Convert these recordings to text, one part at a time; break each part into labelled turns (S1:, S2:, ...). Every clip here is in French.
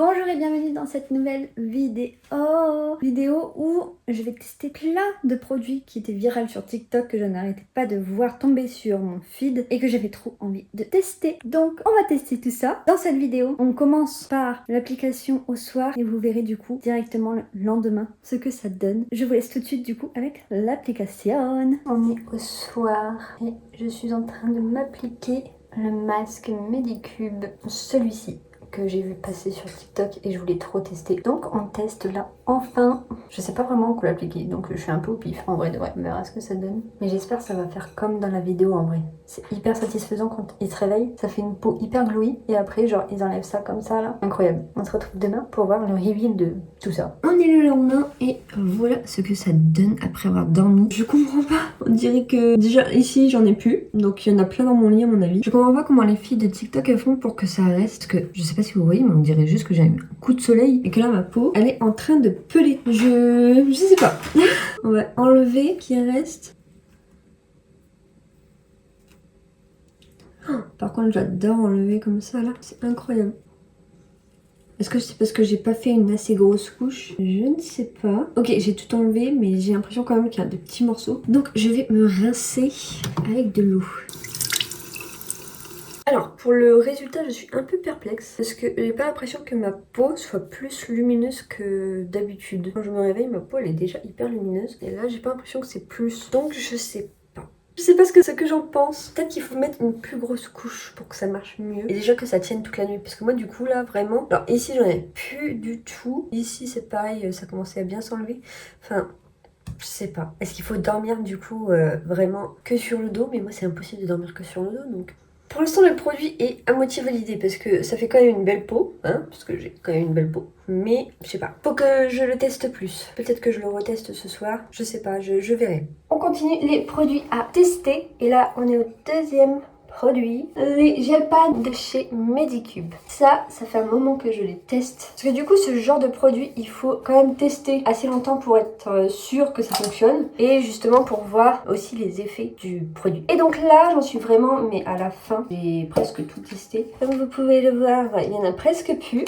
S1: Bonjour et bienvenue dans cette nouvelle vidéo où je vais tester plein de produits qui étaient viraux sur TikTok que je n'arrêtais pas de voir tomber sur mon feed et que j'avais trop envie de tester. Donc on va tester tout ça. Dans cette vidéo, on commence par l'application au soir et vous verrez du coup directement le lendemain ce que ça donne. Je vous laisse tout de suite du coup avec l'application. On est au soir et je suis en train de m'appliquer le masque Medicube, celui-ci que j'ai vu passer sur TikTok et je voulais trop tester. Donc on teste là enfin. Je sais pas vraiment quoi l'appliquer, donc je suis un peu au pif en vrai de vrai. On verra ce que ça donne. Mais j'espère que ça va faire comme dans la vidéo en vrai. C'est hyper satisfaisant quand ils se réveillent. Ça fait une peau hyper glowy et après genre ils enlèvent ça comme ça là. Incroyable. On se retrouve demain pour voir le reveal de tout ça. On est le lendemain et voilà ce que ça donne après avoir dormi. Je comprends pas. On dirait que déjà ici j'en ai plus. Donc il y en a plein dans mon lit à mon avis. Je comprends pas comment les filles de TikTok elles font pour que ça reste. Que je sais pas si vous voyez mais on dirait juste que j'ai un coup de soleil et que là ma peau elle est en train de peler. Je sais pas. On va enlever qu'il reste. Par contre j'adore enlever comme ça là. C'est incroyable. Est-ce que c'est parce que j'ai pas fait une assez grosse couche? Je ne sais pas. Ok, j'ai tout enlevé, mais j'ai l'impression quand même qu'il y a de petits morceaux. Donc je vais me rincer avec de l'eau. Alors, pour le résultat, je suis un peu perplexe parce que j'ai pas l'impression que ma peau soit plus lumineuse que d'habitude. Quand je me réveille, ma peau elle est déjà hyper lumineuse et là, j'ai pas l'impression que c'est plus. Donc je sais pas. Je sais pas ce que j'en pense. Peut-être qu'il faut mettre une plus grosse couche pour que ça marche mieux. Et déjà que ça tienne toute la nuit. Parce que moi, du coup, là, vraiment... Alors ici, j'en ai plus du tout. Ici, c'est pareil, ça commençait à bien s'enlever. Enfin... Je sais pas. Est-ce qu'il faut dormir du coup vraiment que sur le dos? Mais moi c'est impossible de dormir que sur le dos donc. Pour l'instant le produit est à moitié validé parce que ça fait quand même une belle peau, hein, parce que j'ai quand même une belle peau. Mais je sais pas. Faut que je le teste plus. Peut-être que je le reteste ce soir. Je sais pas, je verrai. On continue les produits à tester. Et là on est au deuxième produit, les gel pads de chez Medicube. Ça fait un moment que je les teste. Parce que du coup, ce genre de produit, il faut quand même tester assez longtemps pour être sûr que ça fonctionne. Et justement pour voir aussi les effets du produit. Et donc là, j'en suis vraiment, mais à la fin, j'ai presque tout testé. Comme vous pouvez le voir, il y en a presque plus.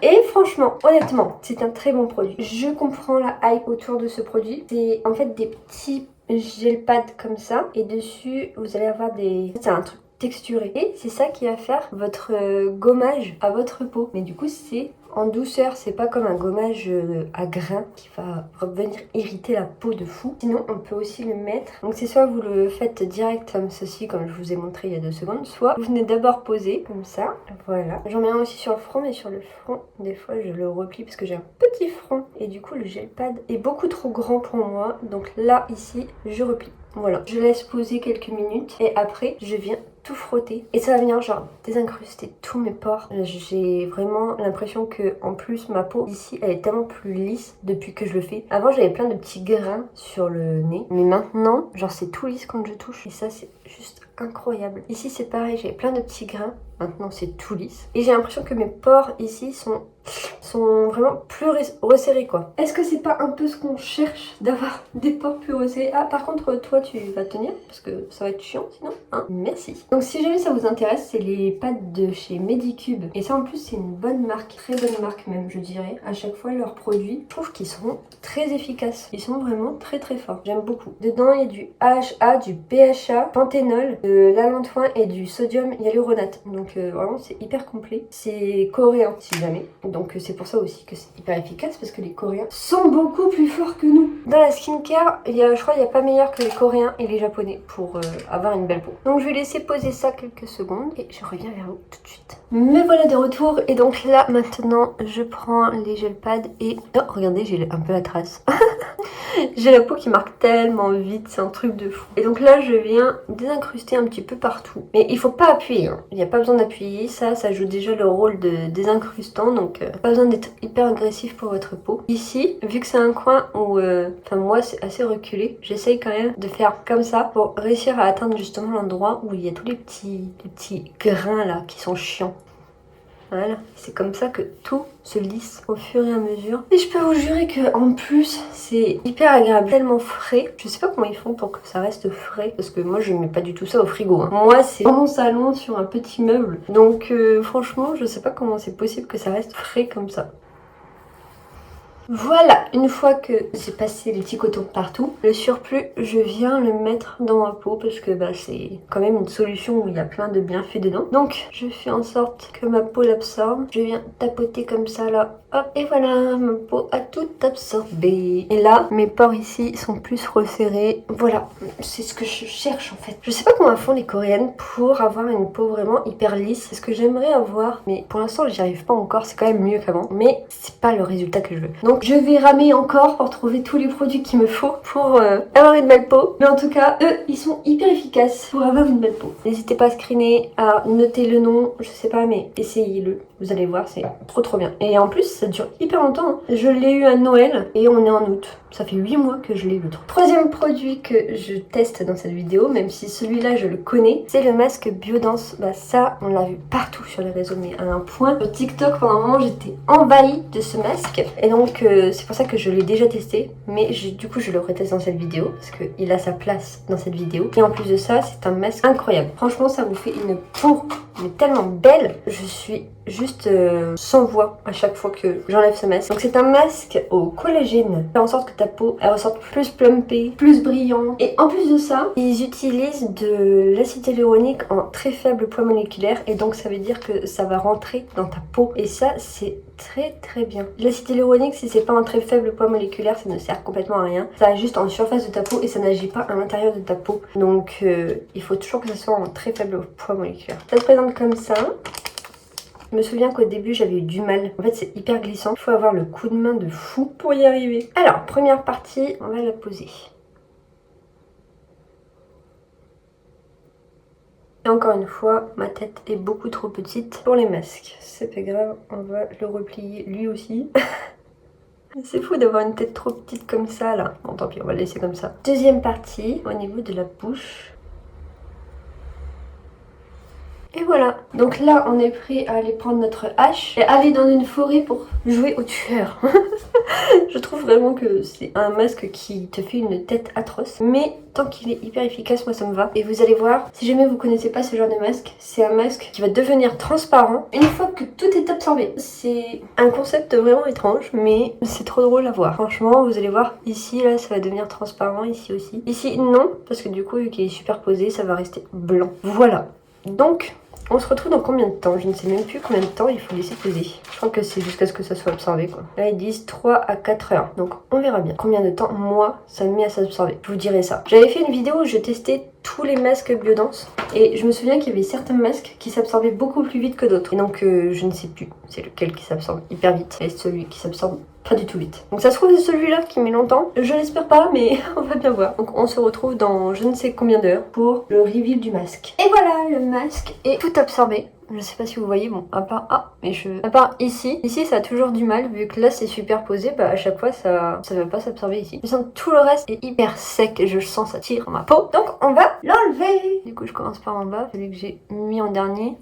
S1: Et franchement, honnêtement, c'est un très bon produit. Je comprends la hype autour de ce produit. C'est en fait des petits gel pads comme ça. Et dessus, vous allez avoir des... C'est un truc texturé. Et c'est ça qui va faire votre gommage à votre peau. Mais du coup, c'est en douceur. C'est pas comme un gommage à grains qui va venir irriter la peau de fou. Sinon, on peut aussi le mettre. Donc, c'est soit vous le faites direct comme ceci, comme je vous ai montré il y a 2 secondes. Soit vous venez d'abord poser comme ça. Voilà. J'en mets un aussi sur le front. Mais sur le front, des fois, je le replie parce que j'ai un petit front. Et du coup, le gel pad est beaucoup trop grand pour moi. Donc là, ici, je replie. Voilà, je laisse poser quelques minutes et après je viens tout frotter et ça va venir genre désincruster tous mes pores. J'ai vraiment l'impression que en plus ma peau ici elle est tellement plus lisse depuis que je le fais. Avant j'avais plein de petits grains sur le nez mais maintenant genre c'est tout lisse quand je touche et ça c'est juste incroyable. Ici c'est pareil, j'avais plein de petits grains, maintenant c'est tout lisse et j'ai l'impression que mes pores ici sont vraiment plus resserrés quoi. Est-ce que c'est pas un peu ce qu'on cherche d'avoir des pores plus resserrés? Ah par contre toi tu vas tenir parce que ça va être chiant sinon hein. Merci. Donc si jamais ça vous intéresse, c'est les pads de chez Medicube et ça en plus c'est une bonne marque, très bonne marque même je dirais. À chaque fois leurs produits, je trouve qu'ils sont très efficaces. Ils sont vraiment très très forts. J'aime beaucoup. Dedans il y a du AHA, du PHA, panthénol, de l'allantoin et du sodium hyaluronate. Donc vraiment c'est hyper complet. C'est coréen si jamais. Donc c'est pour ça aussi que c'est hyper efficace parce que les Coréens sont beaucoup plus forts que nous. Dans la skincare, je crois qu'il n'y a pas meilleur que les Coréens et les Japonais pour avoir une belle peau. Donc je vais laisser poser ça quelques secondes et je reviens vers vous tout de suite. Me voilà de retour et donc là maintenant je prends les gel pads et... Oh regardez j'ai un peu la trace. J'ai la peau qui marque tellement vite, c'est un truc de fou. Et donc là, je viens désincruster un petit peu partout. Mais il faut pas appuyer, hein. Il n'y a pas besoin d'appuyer. Ça joue déjà le rôle de désincrustant. Donc, pas besoin d'être hyper agressif pour votre peau. Ici, vu que c'est un coin où, enfin moi, c'est assez reculé, j'essaye quand même de faire comme ça pour réussir à atteindre justement l'endroit où il y a tous les petits grains là qui sont chiants. Voilà, c'est comme ça que tout se lisse au fur et à mesure. Et je peux vous jurer que en plus c'est hyper agréable, tellement frais. Je sais pas comment ils font pour que ça reste frais, parce que moi je mets pas du tout ça au frigo. Hein. Moi c'est dans mon salon sur un petit meuble, donc franchement je sais pas comment c'est possible que ça reste frais comme ça. Voilà, une fois que j'ai passé les petits cotons partout, le surplus, je viens le mettre dans ma peau parce que c'est quand même une solution où il y a plein de bienfaits dedans. Donc, je fais en sorte que ma peau l'absorbe. Je viens tapoter comme ça là, hop, et voilà, ma peau a tout absorbé. Et là, mes pores ici sont plus resserrés. Voilà, c'est ce que je cherche en fait. Je sais pas comment font les Coréennes pour avoir une peau vraiment hyper lisse. C'est ce que j'aimerais avoir, mais pour l'instant, j'y arrive pas encore. C'est quand même mieux qu'avant, mais c'est pas le résultat que je veux. Donc je vais ramer encore pour trouver tous les produits qu'il me faut pour avoir une belle peau. Mais en tout cas, eux, ils sont hyper efficaces pour avoir une belle peau. N'hésitez pas à screener, à noter le nom, je sais pas, mais essayez-le. Vous allez voir, c'est trop bien. Et en plus, ça dure hyper longtemps. Hein. Je l'ai eu à Noël et on est en août. Ça fait 8 mois que je l'ai eu. Troisième produit que je teste dans cette vidéo, même si celui-là je le connais, c'est le masque Biodance. Ça, on l'a vu partout sur les réseaux, mais à un point. Sur TikTok, pendant un moment, j'étais envahie de ce masque. Et donc, c'est pour ça que je l'ai déjà testé. Mais du coup, je le reteste dans cette vidéo parce qu'il a sa place dans cette vidéo. Et en plus de ça, c'est un masque incroyable. Franchement, ça vous fait une peau mais tellement belle. Je suis juste sans voix à chaque fois que j'enlève ce masque. Donc c'est un masque au collagène. Faire en sorte que ta peau elle ressorte plus plumpée, plus brillante. Et en plus de ça, ils utilisent de l'acide hyaluronique en très faible poids moléculaire. Et donc ça veut dire que ça va rentrer dans ta peau. Et ça c'est très bien. L'acide hyaluronique, si c'est pas un très faible poids moléculaire, ça ne sert complètement à rien. Ça agit juste en surface de ta peau et ça n'agit pas à l'intérieur de ta peau. Donc il faut toujours que ça soit en très faible poids moléculaire. Ça se présente comme ça. Je me souviens qu'au début j'avais eu du mal. En fait c'est hyper glissant. Il faut avoir le coup de main de fou pour y arriver. Alors première partie, on va la poser. Et encore une fois, ma tête est beaucoup trop petite pour les masques. C'est pas grave, on va le replier lui aussi. C'est fou d'avoir une tête trop petite comme ça là. Bon tant pis, on va le laisser comme ça. Deuxième partie, au niveau de la bouche. Et voilà, donc là on est prêt à aller prendre notre hache et aller dans une forêt pour jouer au tueur. Je trouve vraiment que c'est un masque qui te fait une tête atroce, mais tant qu'il est hyper efficace, moi ça me va. Et vous allez voir, si jamais vous connaissez pas ce genre de masque, c'est un masque qui va devenir transparent une fois que tout est absorbé. C'est un concept vraiment étrange, mais c'est trop drôle à voir. Franchement, vous allez voir, ici là ça va devenir transparent, ici aussi. Ici non, parce que du coup vu qu'il est superposé, ça va rester blanc. Voilà, donc on se retrouve dans combien de temps? Je ne sais même plus combien de temps il faut laisser poser. Je crois que c'est jusqu'à ce que ça soit absorbé quoi. Là ils disent 3 à 4 heures. Donc on verra bien combien de temps moi ça me met à s'absorber. Je vous dirai ça. J'avais fait une vidéo où je testais tous les masques Biodance. Et je me souviens qu'il y avait certains masques qui s'absorbaient beaucoup plus vite que d'autres. Et donc je ne sais plus c'est lequel qui s'absorbe hyper vite. Et celui qui s'absorbe pas du tout vite. Donc ça se trouve c'est celui-là qui met longtemps. Je l'espère pas mais on va bien voir. Donc on se retrouve dans je ne sais combien d'heures pour le reveal du masque. Et voilà, le masque est tout absorbé. Je sais pas si vous voyez, bon, à part à part ici ça a toujours du mal, vu que là c'est superposé, à chaque fois ça veut pas s'absorber ici. Je sens que tout le reste est hyper sec et je sens ça tire dans ma peau. Donc on va l'enlever. Du coup je commence par en bas, celui que j'ai mis en dernier.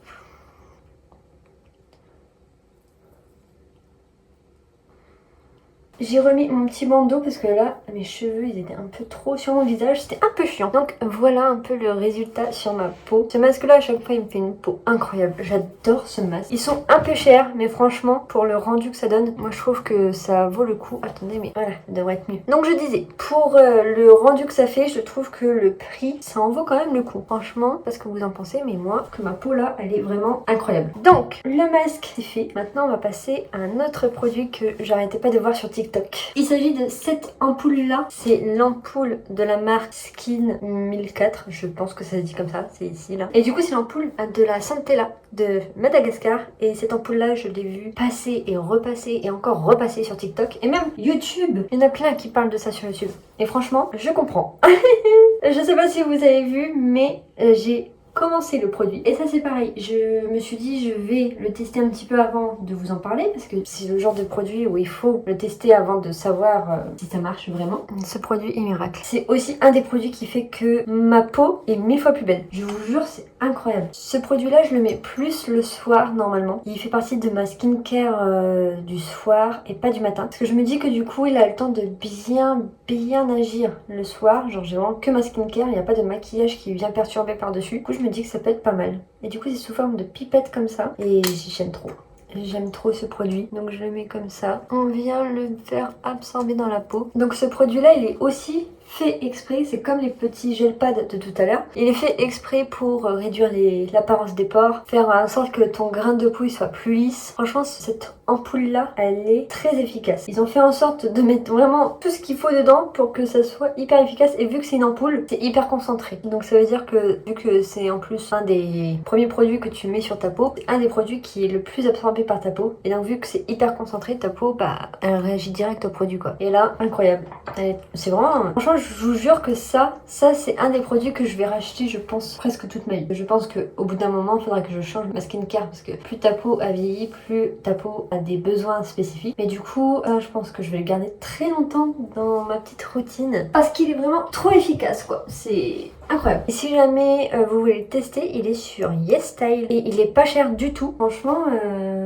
S1: J'ai remis mon petit bandeau parce que là, mes cheveux, ils étaient un peu trop sur mon visage. C'était un peu chiant. Donc voilà un peu le résultat sur ma peau. Ce masque-là, à chaque fois, il me fait une peau incroyable. J'adore ce masque. Ils sont un peu chers, mais franchement, pour le rendu que ça donne, moi, je trouve que ça vaut le coup. Attendez, mais voilà, ça devrait être mieux. Donc je disais, pour le rendu que ça fait, je trouve que le prix, ça en vaut quand même le coup. Franchement, parce que vous en pensez, mais moi, que ma peau là, elle est vraiment incroyable. Donc, le masque, c'est fait. Maintenant, on va passer à un autre produit que j'arrêtais pas de voir sur TikTok. Il s'agit de cette ampoule là, c'est l'ampoule de la marque Skin 1004, je pense que ça se dit comme ça, c'est ici là. Et du coup c'est l'ampoule de la Santella de Madagascar et cette ampoule là je l'ai vue passer et repasser et encore repasser sur TikTok et même YouTube. Il y en a plein qui parlent de ça sur YouTube et franchement je comprends. Je sais pas si vous avez vu mais j'ai commencé le produit. Et ça c'est pareil, je me suis dit je vais le tester un petit peu avant de vous en parler parce que c'est le genre de produit où il faut le tester avant de savoir si ça marche vraiment. Ce produit est miracle. C'est aussi un des produits qui fait que ma peau est 1000 fois plus belle. Je vous jure, c'est incroyable. Ce produit là je le mets plus le soir normalement. Il fait partie de ma skincare du soir et pas du matin. Parce que je me dis que du coup il a le temps de bien agir le soir. Genre j'ai vraiment que ma skincare, il n'y a pas de maquillage qui vient perturber par-dessus. Du coup je me dis que ça peut être pas mal. Et du coup c'est sous forme de pipette comme ça. Et j'aime trop. J'aime trop ce produit, donc je le mets comme ça. On vient le faire absorber dans la peau. Donc ce produit-là, il est aussi fait exprès, c'est comme les petits gel pads de tout à l'heure. Il est fait exprès pour réduire l'apparence des pores, faire en sorte que ton grain de peau il soit plus lisse. Franchement, cette ampoule-là, elle est très efficace. Ils ont fait en sorte de mettre vraiment tout ce qu'il faut dedans pour que ça soit hyper efficace. Et vu que c'est une ampoule, c'est hyper concentré. Donc ça veut dire que vu que c'est en plus un des premiers produits que tu mets sur ta peau, c'est un des produits qui est le plus absorbé par ta peau. Et donc vu que c'est hyper concentré, ta peau, bah, elle réagit direct au produit quoi. Et là, incroyable. C'est vraiment... Franchement, je vous jure que ça c'est un des produits que je vais racheter, je pense, presque toute ma vie. Je pense qu'au bout d'un moment, il faudra que je change ma skincare parce que plus ta peau a vieilli, plus ta peau a des besoins spécifiques. Mais du coup, je pense que je vais le garder très longtemps dans ma petite routine parce qu'il est vraiment trop efficace quoi. C'est incroyable. Et si jamais vous voulez le tester, il est sur YesStyle et il est pas cher du tout. Franchement,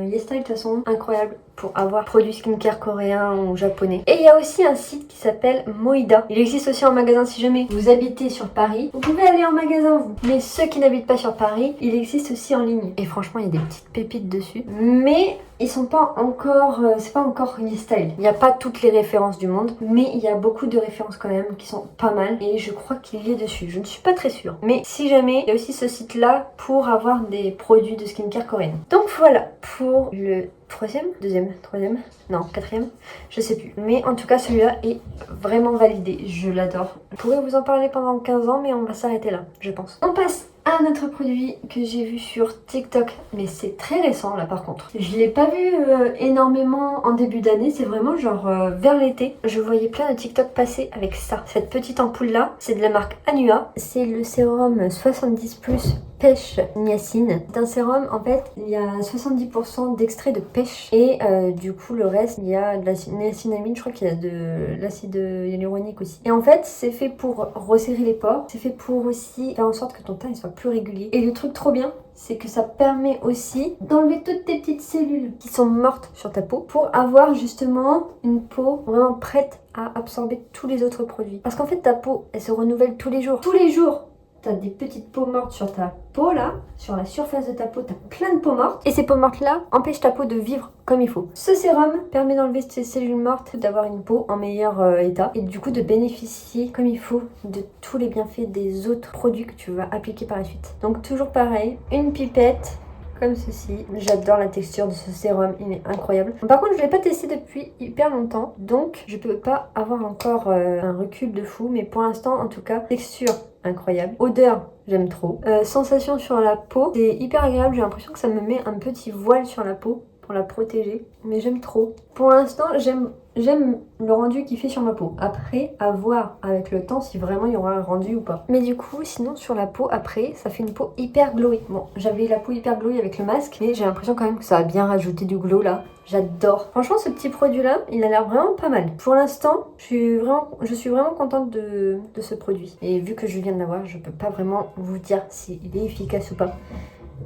S1: YesStyle de toute façon, incroyable pour avoir produits skincare coréens ou japonais. Et il y a aussi un site qui s'appelle Moïda. Il existe aussi en magasin si jamais vous habitez sur Paris. Vous pouvez aller en magasin vous. Mais ceux qui n'habitent pas sur Paris, il existe aussi en ligne. Et franchement, il y a des petites pépites dessus. Mais ils sont pas encore... c'est pas encore YesStyle. Il n'y a pas toutes les références du monde. Mais il y a beaucoup de références quand même qui sont pas mal. Et je crois qu'il y est dessus. Je ne suis pas très sûre. Mais si jamais, il y a aussi ce site-là pour avoir des produits de skincare coréenne. Donc voilà pour le... troisième, non, quatrième, je sais plus. Mais en tout cas, celui-là est vraiment validé. Je l'adore. Je pourrais vous en parler pendant 15 ans, mais on va s'arrêter là, je pense. On passe à un autre produit que j'ai vu sur TikTok, mais c'est très récent là par contre. Je l'ai pas vu énormément en début d'année, c'est vraiment genre vers l'été. Je voyais plein de TikTok passer avec ça. Cette petite ampoule là, c'est de la marque Anua. C'est le sérum 70+ pêche niacine. C'est un sérum, en fait, il y a 70% d'extrait de pêche et du coup le reste, il y a de la niacinamide, je crois qu'il y a de l'acide hyaluronique aussi. Et en fait, c'est fait pour resserrer les pores, c'est fait pour aussi faire en sorte que ton teint il soit plus régulier. Et le truc trop bien, c'est que ça permet aussi d'enlever toutes tes petites cellules qui sont mortes sur ta peau pour avoir justement une peau vraiment prête à absorber tous les autres produits. Parce qu'en fait, ta peau, elle se renouvelle tous les jours. Tous les jours! T'as des petites peaux mortes sur ta peau là, sur la surface de ta peau, t'as plein de peaux mortes. Et ces peaux mortes là empêchent ta peau de vivre comme il faut. Ce sérum permet d'enlever ces cellules mortes, d'avoir une peau en meilleur état et du coup de bénéficier comme il faut de tous les bienfaits des autres produits que tu vas appliquer par la suite. Donc toujours pareil, une pipette comme ceci. J'adore la texture de ce sérum, il est incroyable. Par contre, je ne l'ai pas testé depuis hyper longtemps, donc je peux pas avoir encore un recul de fou, mais pour l'instant, en tout cas, texture incroyable. Odeur, j'aime trop. Sensation sur la peau, c'est hyper agréable. J'ai l'impression que ça me met un petit voile sur la peau pour la protéger, mais j'aime trop. Pour l'instant, j'aime le rendu qu'il fait sur ma peau. Après, à voir avec le temps si vraiment il y aura un rendu ou pas. Mais du coup, sinon sur la peau, après, ça fait une peau hyper glowy. Bon, j'avais la peau hyper glowy avec le masque, mais j'ai l'impression quand même que ça a bien rajouté du glow là. J'adore. Franchement, ce petit produit-là, il a l'air vraiment pas mal. Pour l'instant, je suis vraiment contente de ce produit. Et vu que je viens de l'avoir, je peux pas vraiment vous dire s'il est efficace ou pas.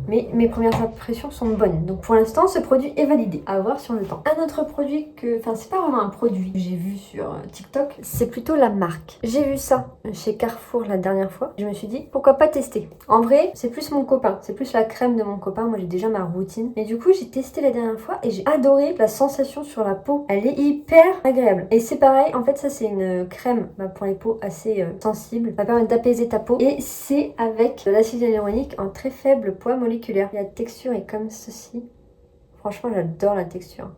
S1: Mais mes premières impressions sont bonnes. Donc pour l'instant, ce produit est validé. À voir sur le temps. Un autre produit que... Enfin, c'est pas vraiment un produit que j'ai vu sur TikTok. C'est plutôt la marque. J'ai vu ça chez Carrefour la dernière fois. Je me suis dit, pourquoi pas tester. En vrai, c'est plus mon copain. C'est plus la crème de mon copain. Moi, j'ai déjà ma routine. Mais du coup, j'ai testé la dernière fois et j'ai adoré la sensation sur la peau. Elle est hyper agréable. Et c'est pareil. En fait, ça, c'est une crème pour les peaux assez sensibles. Ça va permettre d'apaiser ta peau. Et c'est avec de l'acide hyaluronique en très faible poids moléculaire. La texture est comme ceci. Franchement, j'adore la texture.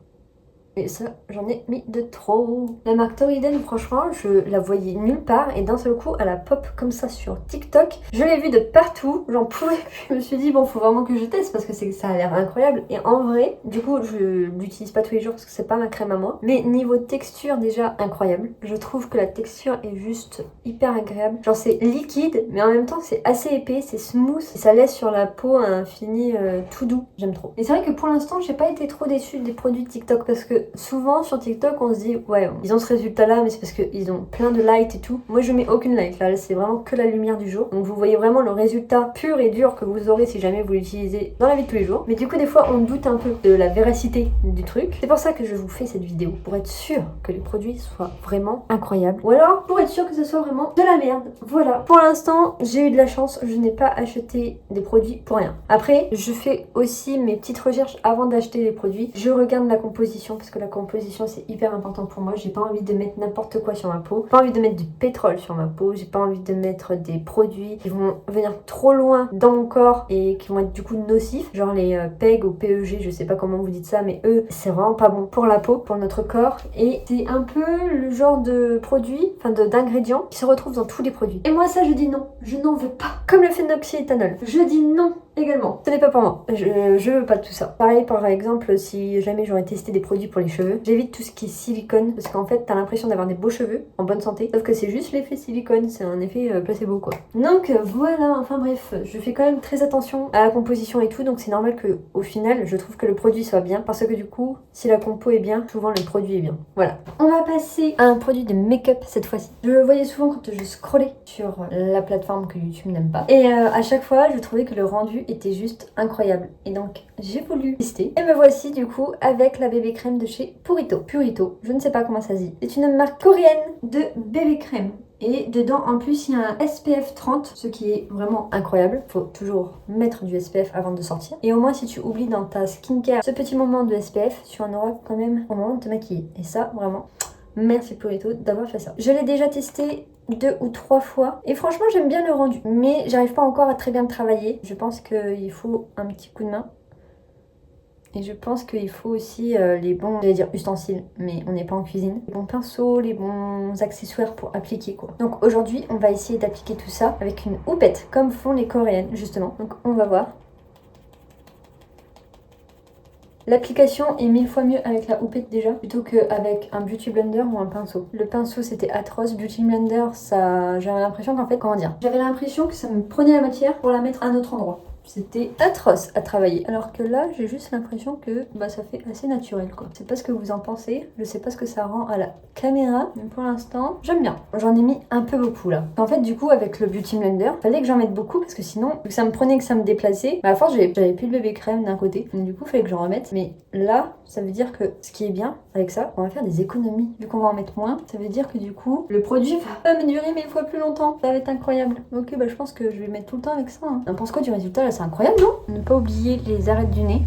S1: Et ça, j'en ai mis de trop. La marque Toriden, franchement, je la voyais nulle part. Et d'un seul coup, elle a pop comme ça sur TikTok. Je l'ai vue de partout. J'en pouvais plus. Je me suis dit, bon, faut vraiment que je teste parce que ça a l'air incroyable. Et en vrai, du coup, je l'utilise pas tous les jours parce que c'est pas ma crème à moi. Mais niveau texture, déjà incroyable. Je trouve que la texture est juste hyper agréable. Genre, c'est liquide, mais en même temps, c'est assez épais, c'est smooth. Et ça laisse sur la peau un fini tout doux. J'aime trop. Et c'est vrai que pour l'instant, j'ai pas été trop déçue des produits TikTok parce que souvent sur TikTok on se dit ouais ils ont ce résultat là mais c'est parce qu'ils ont plein de light et tout. Moi je mets aucune light là, c'est vraiment que la lumière du jour. Donc vous voyez vraiment le résultat pur et dur que vous aurez si jamais vous l'utilisez dans la vie de tous les jours. Mais du coup des fois on doute un peu de la véracité du truc. C'est pour ça que je vous fais cette vidéo, pour être sûr que les produits soient vraiment incroyables. Ou alors pour être sûr que ce soit vraiment de la merde. Voilà. Pour l'instant j'ai eu de la chance, je n'ai pas acheté des produits pour rien. Après je fais aussi mes petites recherches avant d'acheter les produits. Je regarde la composition parce que la composition c'est hyper important pour moi. J'ai pas envie de mettre n'importe quoi sur ma peau, pas envie de mettre du pétrole sur ma peau, j'ai pas envie de mettre des produits qui vont venir trop loin dans mon corps et qui vont être du coup nocifs, genre les PEG ou PEG, je sais pas comment vous dites ça, mais eux c'est vraiment pas bon pour la peau, pour notre corps, et c'est un peu le genre de produit, enfin d'ingrédients qui se retrouvent dans tous les produits. Et moi ça je dis non, je n'en veux pas. Comme le phénoxyéthanol, je dis non également. Ce n'est pas pour moi. Je veux pas de tout ça. Pareil par exemple si jamais j'aurais testé des produits pour les cheveux, j'évite tout ce qui est silicone parce qu'en fait t'as l'impression d'avoir des beaux cheveux en bonne santé, sauf que c'est juste l'effet silicone, c'est un effet placebo quoi. Donc voilà, enfin bref, je fais quand même très attention à la composition et tout, donc c'est normal que au final je trouve que le produit soit bien parce que du coup si la compo est bien, souvent le produit est bien. Voilà. On va passer à un produit de make-up cette fois-ci. Je le voyais souvent quand je scrollais sur la plateforme que YouTube n'aime pas et à chaque fois je trouvais que le rendu était juste incroyable et donc j'ai voulu tester et me voici du coup avec la bébé crème de chez Purito. Purito, je ne sais pas comment ça se dit. C'est une marque coréenne de bébé crème. Et dedans, en plus, il y a un SPF 30, ce qui est vraiment incroyable. Faut toujours mettre du SPF avant de sortir. Et au moins, si tu oublies dans ta skincare ce petit moment de SPF, tu en auras quand même au moment de te maquiller. Et ça, vraiment, merci Purito d'avoir fait ça. Je l'ai déjà testé 2 ou 3 fois et franchement, j'aime bien le rendu. Mais j'arrive pas encore à très bien le travailler. Je pense qu'il faut un petit coup de main. Et je pense qu'il faut aussi les bons, j'allais dire ustensiles, mais on n'est pas en cuisine. Les bons pinceaux, les bons accessoires pour appliquer quoi. Donc aujourd'hui, on va essayer d'appliquer tout ça avec une houppette, comme font les coréennes justement. Donc on va voir. L'application est 1000 fois mieux avec la houppette déjà, plutôt qu'avec un beauty blender ou un pinceau. Le pinceau c'était atroce, beauty blender ça... J'avais l'impression qu'en fait, comment dire, j'avais l'impression que ça me prenait la matière pour la mettre à un autre endroit. C'était atroce à travailler. Alors que là, j'ai juste l'impression que ça fait assez naturel quoi. Je sais pas ce que vous en pensez, je sais pas ce que ça rend à la caméra, mais pour l'instant, j'aime bien. J'en ai mis un peu beaucoup là. En fait, du coup, avec le Beauty Blender, fallait que j'en mette beaucoup parce que sinon, vu que ça me prenait, que ça me déplaçait, à force, j'avais plus de bébé crème d'un côté. Donc du coup, fallait que j'en remette. Mais là, ça veut dire que ce qui est bien avec ça, on va faire des économies. Vu qu'on va en mettre moins, ça veut dire que du coup, le produit va me durer 1000 fois plus longtemps. Ça va être incroyable. Ok, je pense que je vais mettre tout le temps avec ça. Hein. On pense quoi du résultat là? C'est incroyable, non? Ne pas oublier les arêtes du nez.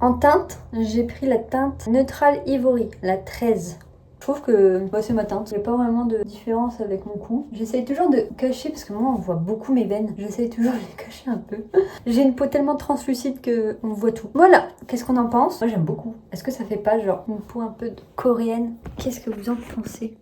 S1: En teinte, j'ai pris la teinte Neutral Ivory, la 13. Je trouve que c'est ma teinte, il n'y a pas vraiment de différence avec mon cou. J'essaye toujours de cacher, parce que moi on voit beaucoup mes veines, j'essaye toujours de les cacher un peu. J'ai une peau tellement translucide qu'on voit tout. Voilà, qu'est-ce qu'on en pense? Moi j'aime beaucoup. Est-ce que ça fait pas genre une peau un peu coréenne? Qu'est-ce que vous en pensez?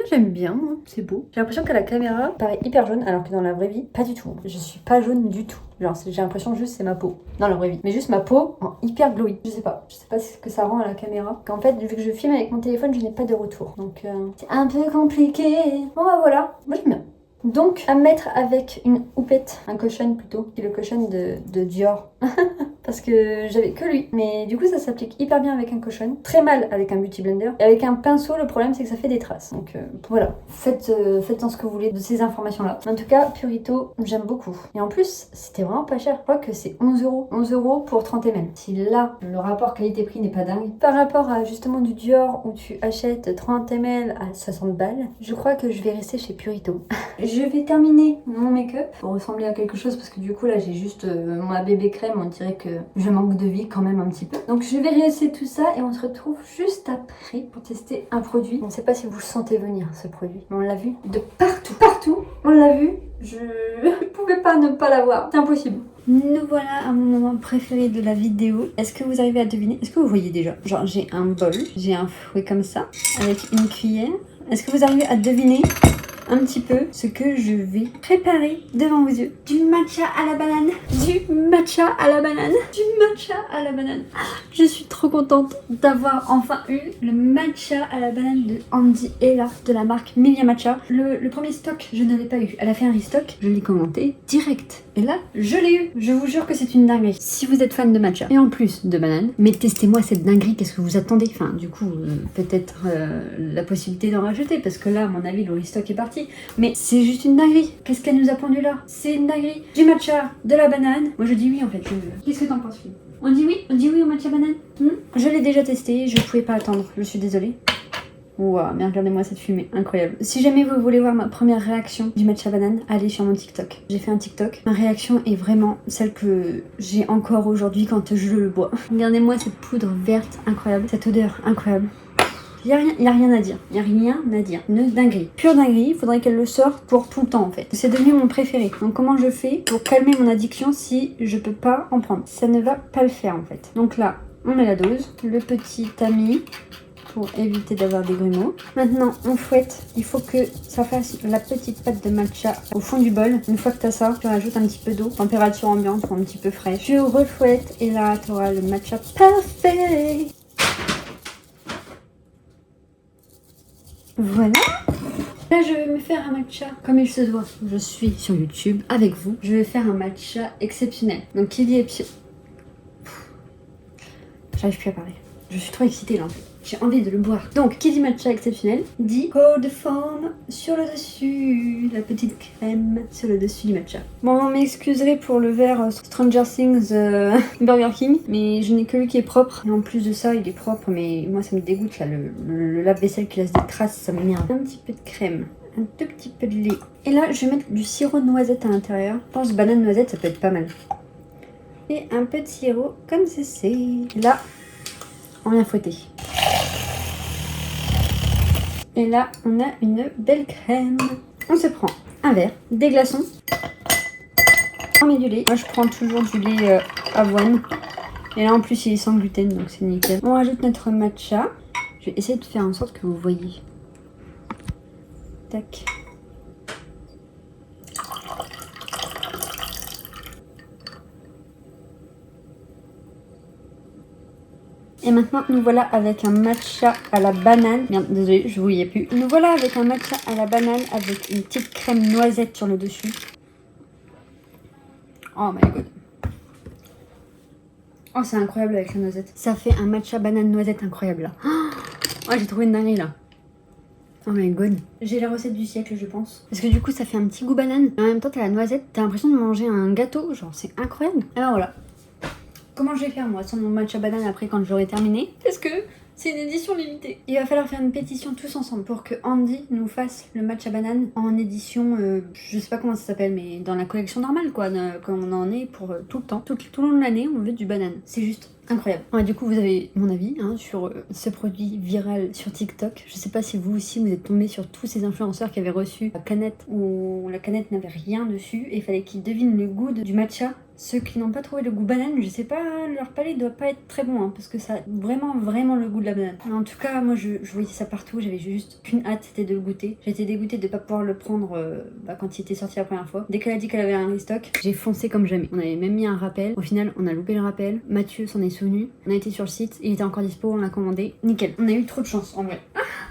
S1: J'aime bien, hein. C'est beau. J'ai l'impression qu'à la caméra, paraît hyper jaune, alors que dans la vraie vie, pas du tout. Je suis pas jaune du tout. Genre, j'ai l'impression juste c'est ma peau. Dans la vraie vie. Mais juste ma peau en hyper glowy. Je sais pas ce que ça rend à la caméra. Qu'en fait, vu que je filme avec mon téléphone, je n'ai pas de retour. Donc, c'est un peu compliqué. Bon, voilà. Moi, j'aime bien. Donc, à mettre avec une houppette, un cushion plutôt, qui est le cushion de Dior. Parce que j'avais que lui. Mais du coup, ça s'applique hyper bien avec un cushion. Très mal avec un beauty blender. Et avec un pinceau, le problème, c'est que ça fait des traces. Donc voilà, faites-en ce que vous voulez de ces informations-là. En tout cas, Purito, j'aime beaucoup. Et en plus, c'était vraiment pas cher. Je crois que c'est 11 €. 11 € pour 30 ml. Si là, le rapport qualité-prix n'est pas dingue, par rapport à justement du Dior où tu achètes 30 ml à 60 balles, je crois que je vais rester chez Purito.
S2: je vais terminer mon make-up pour ressembler à quelque chose parce que du coup là j'ai juste ma bébé crème, on dirait que je manque de vie quand même un petit peu. Donc je vais réessayer tout ça et on se retrouve juste après pour tester un produit. On ne sait pas si vous le sentez venir ce produit, mais on l'a vu de partout, partout, on l'a vu. Je ne pouvais pas ne pas l'avoir, c'est impossible. Nous voilà à mon moment préféré de la vidéo. Est-ce que vous arrivez à deviner? Est-ce que vous voyez déjà? Genre j'ai un bol, j'ai un fouet comme ça, avec une cuillère. Est-ce que vous arrivez à deviner un petit peu ce que je vais préparer devant vos yeux? Du matcha à la banane, du matcha à la banane, du matcha à la banane. Je suis trop contente d'avoir enfin eu le matcha à la banane de Andy Ella de la marque Milia Matcha. Le premier stock, je ne l'ai pas eu. Elle a fait un restock, je l'ai commenté direct. Et là, je l'ai eu. Je vous jure que c'est une dinguerie. Si vous êtes fan de matcha et en plus de banane, mais testez-moi cette dinguerie. Qu'est-ce que vous attendez? Enfin, du coup, peut-être la possibilité d'en rajouter parce que là, à mon avis, le restock est parti. Mais c'est juste une dinguerie. Qu'est-ce qu'elle nous a pondu là? C'est une dinguerie. Du matcha, de la banane. Moi, je dis oui en fait. Qu'est-ce que t'en penses, Phil? On dit oui? On dit oui au matcha banane? Je l'ai déjà testé. Je pouvais pas attendre. Je suis désolée. Waouh, mais regardez-moi cette fumée, incroyable. Si jamais vous voulez voir ma première réaction du matcha banane, allez sur mon TikTok. J'ai fait un TikTok. Ma réaction est vraiment celle que j'ai encore aujourd'hui quand je le bois. Regardez-moi cette poudre verte incroyable, cette odeur incroyable. Y a rien à dire. Y a rien à dire. Une dinguerie. Pure dinguerie, il faudrait qu'elle le sorte pour tout le temps en fait. C'est devenu mon préféré. Donc comment je fais pour calmer mon addiction si je peux pas en prendre? Ça ne va pas le faire en fait. Donc là, on met la dose. Le petit tamis pour éviter d'avoir des grumeaux. Maintenant, on fouette. Il faut que ça fasse la petite pâte de matcha au fond du bol. Une fois que tu as ça, tu rajoutes un petit peu d'eau, température ambiante ou un petit peu fraîche. Tu refouettes et là, tu auras le matcha parfait. Voilà. Là, je vais me faire un matcha comme il se doit. Je suis sur YouTube avec vous. Je vais faire un matcha exceptionnel. Donc, qui dit j'arrive plus à parler. Je suis trop excitée là en fait. J'ai envie de le boire. Donc, qui dit matcha exceptionnel dit cold foam sur le dessus. La petite crème sur le dessus du matcha. Bon, on m'excuserait pour le verre Stranger Things Burger King, mais je n'ai que lui qui est propre. Et en plus de ça, il est propre, mais moi ça me dégoûte là. Le lave-vaisselle qui laisse des traces, ça m'énerve. Un petit peu de crème. Un tout petit peu de lait. Et là, je vais mettre du sirop de noisette à l'intérieur. Je pense banane noisette, ça peut être pas mal. Et un peu de sirop comme ceci. Là, on vient fouetter. Et là, on a une belle crème. On se prend un verre, des glaçons. On met du lait. Moi, je prends toujours du lait avoine. Et là, en plus, il est sans gluten, donc c'est nickel. On rajoute notre matcha. Je vais essayer de faire en sorte que vous voyez. Tac. Et maintenant, nous voilà avec un matcha à la banane. Merde, désolé, je vous voyais plus. Nous voilà avec un matcha à la banane avec une petite crème noisette sur le dessus. Oh my god. Oh, c'est incroyable avec la noisette. Ça fait un matcha banane noisette incroyable là. Oh, j'ai trouvé une dinguerie là. Oh my god. J'ai la recette du siècle, je pense. Parce que du coup, ça fait un petit goût banane. Et en même temps, t'as la noisette. T'as l'impression de manger un gâteau. Genre, c'est incroyable. Alors voilà. Comment je vais faire moi sans mon matcha banane après quand j'aurai terminé? Parce que c'est une édition limitée. Il va falloir faire une pétition tous ensemble pour que Andy nous fasse le matcha banane en édition, je sais pas comment ça s'appelle, mais dans la collection normale quoi, comme on en est pour tout le temps. Tout le long de l'année, on veut du banane. C'est juste incroyable. Ouais, du coup, vous avez mon avis sur ce produit viral sur TikTok. Je sais pas si vous aussi, vous êtes tombé sur tous ces influenceurs qui avaient reçu la canette où la canette n'avait rien dessus et il fallait qu'ils devinent le goût du matcha. Ceux qui n'ont pas trouvé le goût banane, je sais pas, leur palais doit pas être très bon parce que ça a vraiment le goût de la banane. En tout cas, moi je voyais ça partout, j'avais juste qu'une hâte, c'était de le goûter. J'étais dégoûtée de pas pouvoir le prendre quand il était sorti la première fois. Dès qu'elle a dit qu'elle avait un restock, j'ai foncé comme jamais. On avait même mis un rappel, au final on a loupé le rappel. Mathieu s'en est souvenu, on a été sur le site, il était encore dispo, on l'a commandé, nickel. On a eu trop de chance en vrai.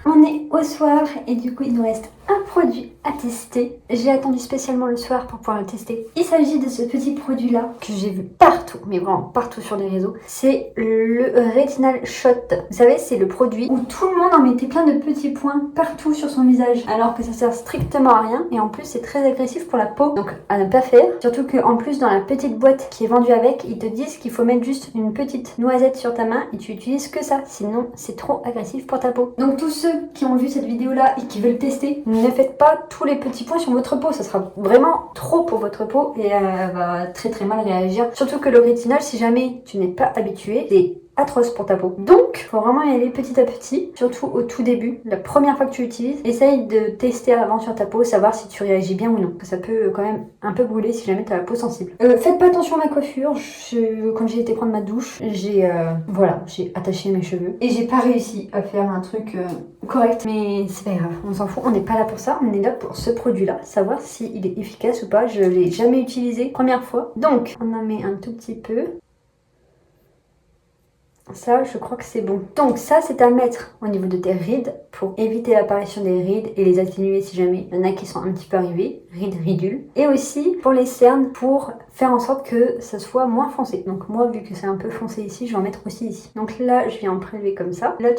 S2: On est au soir et du coup il nous reste un produit à tester. J'ai attendu spécialement le soir pour pouvoir le tester. Il s'agit de ce petit produit là que j'ai vu partout, mais vraiment partout sur les réseaux. C'est le Retinal Shot. Vous savez, c'est le produit où tout le monde en mettait plein de petits points partout sur son visage alors que ça sert strictement à rien et en plus c'est très agressif pour la peau, donc à ne pas faire. Surtout qu'en plus dans la petite boîte qui est vendue avec, ils te disent qu'il faut mettre juste une petite noisette sur ta main et tu utilises que ça, sinon c'est trop agressif pour ta peau. Donc tous ceux ceux qui ont vu cette vidéo là et qui veulent tester, ne faites pas tous les petits points sur votre peau, ça sera vraiment trop pour votre peau et elle va très très mal réagir. Surtout que le rétinol, si jamais tu n'es pas habitué, c'est atroce pour ta peau. Donc, faut vraiment y aller petit à petit, surtout au tout début, la première fois que tu l'utilises. Essaye de tester avant sur ta peau, savoir si tu réagis bien ou non. Ça peut quand même un peu brûler si jamais tu as la peau sensible. Faites pas attention à ma coiffure. Quand j'ai été prendre ma douche, j'ai attaché mes cheveux et j'ai pas réussi à faire un truc correct. Mais c'est pas grave, on s'en fout, on n'est pas là pour ça, on est là pour ce produit-là, savoir s'il est efficace ou pas. Je l'ai jamais utilisé première fois. Donc, on en met un tout petit peu. Ça, je crois que c'est bon. Donc ça, c'est à mettre au niveau de tes rides pour éviter l'apparition des rides et les atténuer si jamais il y en a qui sont un petit peu arrivées, rides, ridules. Et aussi pour les cernes pour faire en sorte que ça soit moins foncé. Donc moi, vu que c'est un peu foncé ici, je vais en mettre aussi ici. Donc là, je viens en prélever comme ça. Là,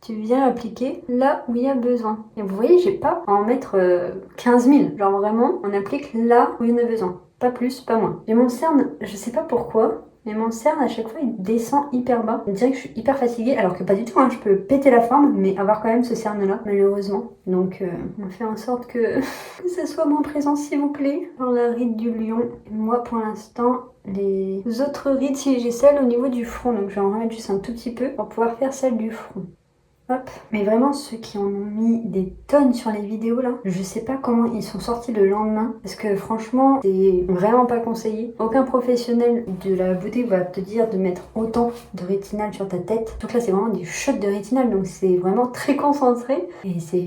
S2: tu viens appliquer là où il y a besoin. Et vous voyez, j'ai pas à en mettre 15 000. Genre vraiment, on applique là où il y en a besoin. Pas plus, pas moins. Et mon cerne, je sais pas pourquoi, mais mon cerne à chaque fois il descend hyper bas. On dirait que je suis hyper fatiguée alors que pas du tout, hein. Je peux péter la forme mais avoir quand même ce cerne là malheureusement. Donc on fait en sorte que ça soit moins présent s'il vous plaît. Dans la ride du lion, moi pour l'instant les autres rides, si j'ai celle au niveau du front, donc je vais en remettre juste un tout petit peu pour pouvoir faire celle du front. Hop. Mais vraiment ceux qui en ont mis des tonnes sur les vidéos là, je sais pas comment ils sont sortis le lendemain parce que franchement c'est vraiment pas conseillé. Aucun professionnel de la beauté va te dire de mettre autant de rétinal sur ta tête. Donc là c'est vraiment des shots de rétinal donc c'est vraiment très concentré et c'est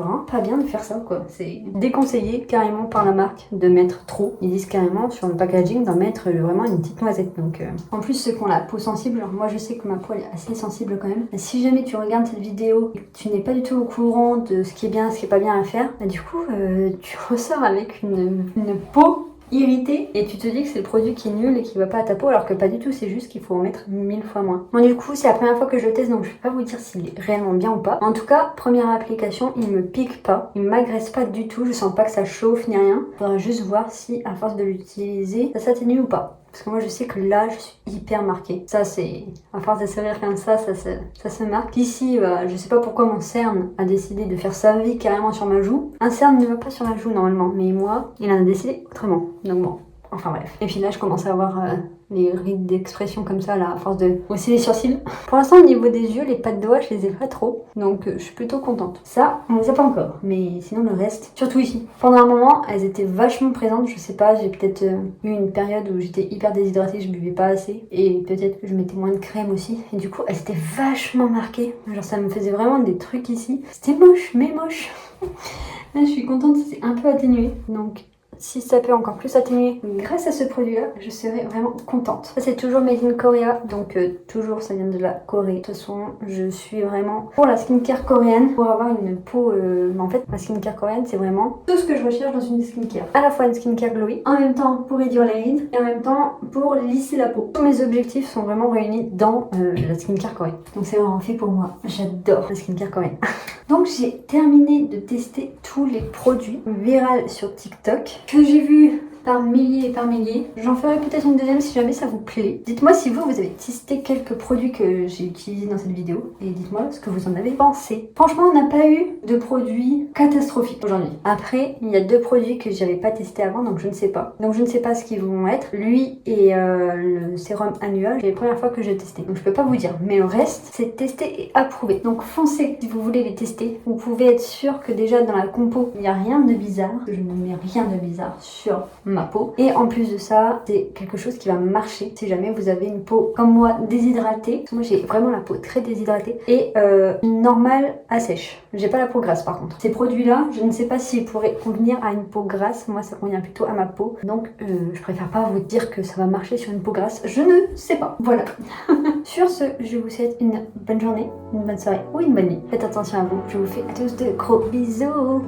S2: vraiment pas bien de faire ça quoi. C'est déconseillé carrément par la marque de mettre trop. Ils disent carrément sur le packaging d'en mettre vraiment une petite noisette. Donc en plus ceux qui ont la peau sensible, genre moi je sais que ma peau est assez sensible quand même. Si jamais tu regardes cette vidéo et que tu n'es pas du tout au courant de ce qui est bien, ce qui est pas bien à faire, bah du coup tu ressors avec une peau irritée et tu te dis que c'est le produit qui est nul et qui va pas à ta peau alors que pas du tout, c'est juste qu'il faut en mettre 1000 fois moins. Bon du coup c'est la première fois que je le teste donc je vais pas vous dire s'il est réellement bien ou pas. En tout cas, première application, il me pique pas, il m'agresse pas du tout, je sens pas que ça chauffe ni rien. Faudra juste voir si à force de l'utiliser ça s'atténue ou pas. Parce que moi je sais que là je suis hyper marquée. Ça c'est, à force de servir comme ça se marque. Ici, je sais pas pourquoi mon cerne a décidé de faire sa vie carrément sur ma joue. Un cerne ne va pas sur la joue normalement, mais moi, il en a décidé autrement. Donc bon, enfin bref. Et puis là je commence à avoir les rides d'expression comme ça là, à force de hausser les sourcils. Pour l'instant au niveau des yeux, les pattes de doigts je les ai pas trop. Donc je suis plutôt contente. Ça, on les a pas encore. Mais sinon le reste, surtout ici. Pendant un moment, elles étaient vachement présentes. Je sais pas, j'ai peut-être eu une période où j'étais hyper déshydratée, je buvais pas assez. Et peut-être que je mettais moins de crème aussi. Et du coup, elles étaient vachement marquées. Genre ça me faisait vraiment des trucs ici. C'était moche, mais moche. Là je suis contente, c'est un peu atténué. Donc si ça peut encore plus atténuer grâce à ce produit là, je serais vraiment contente. Ça c'est toujours made in Korea, donc toujours ça vient de la Corée. De toute façon je suis vraiment pour la skincare coréenne, pour avoir une peau en fait la skincare coréenne c'est vraiment tout ce que je recherche dans une skincare. À la fois une skincare glowy, en même temps pour réduire les rides et en même temps pour lisser la peau. Tous mes objectifs sont vraiment réunis dans la skincare coréenne. Donc c'est vraiment fait pour moi, j'adore la skincare coréenne. Donc j'ai terminé de tester tous les produits viraux sur TikTok que j'ai vus par milliers et par milliers. J'en ferai peut-être une deuxième si jamais ça vous plaît. Dites-moi si vous avez testé quelques produits que j'ai utilisés dans cette vidéo et dites-moi ce que vous en avez pensé. Franchement, on n'a pas eu de produits catastrophiques aujourd'hui. Après, il y a 2 produits que j'avais pas testé avant donc je ne sais pas. Donc je ne sais pas ce qu'ils vont être. Lui et le sérum à nuages, c'est la première fois que j'ai testé. Donc je peux pas vous dire. Mais le reste, c'est testé et approuvé. Donc foncez si vous voulez les tester. Vous pouvez être sûr que déjà dans la compo, il n'y a rien de bizarre. Je ne mets rien de bizarre sur ma peau. Et en plus de ça, c'est quelque chose qui va marcher si jamais vous avez une peau comme moi déshydratée. Parce que moi j'ai vraiment la peau très déshydratée et normale à sèche. J'ai pas la peau grasse par contre. Ces produits là, je ne sais pas s'ils pourraient convenir à une peau grasse. Moi ça convient plutôt à ma peau. Donc je préfère pas vous dire que ça va marcher sur une peau grasse. Je ne sais pas. Voilà. Sur ce, je vous souhaite une bonne journée, une bonne soirée ou une bonne nuit. Faites attention à vous. Je vous fais à tous de gros bisous.